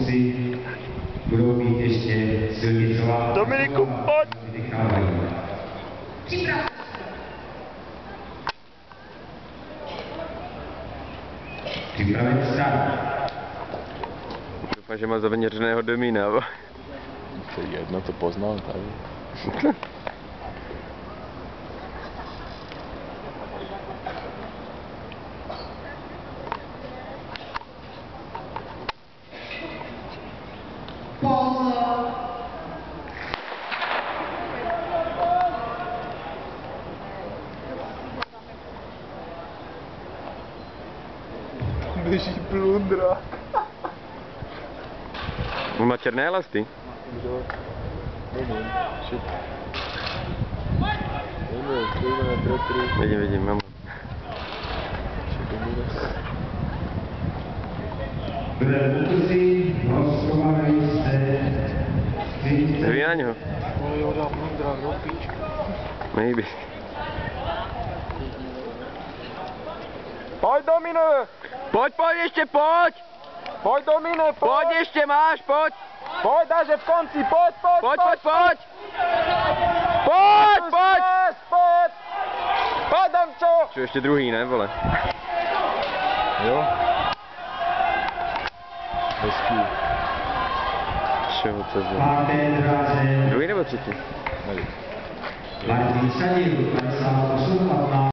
pokusy budou mít ještě silnicová. Dominiku, pojď! Připraven start. Doufám, že má zaměřeného Domína. To je jedno, to poznal tady. Běží plundra. On má černé lasty. Vidím, mám. Prvé pokusy rozkovají se. Zví na něho. Maybe. Pojď, Domine! Pojď, ještě pojď! Pojď, Domine, pojď! Pojď ještě, máš, pojď! Pojď, dáže v konci, pojď! Pojď! Pojď, Damčo! Čo, ještě druhý, ne, vole? Jo. Hezký. Čeho, co zde? Páté dráze. Druhý nebo třetí? Nevím. Martin Sadil, 58 15.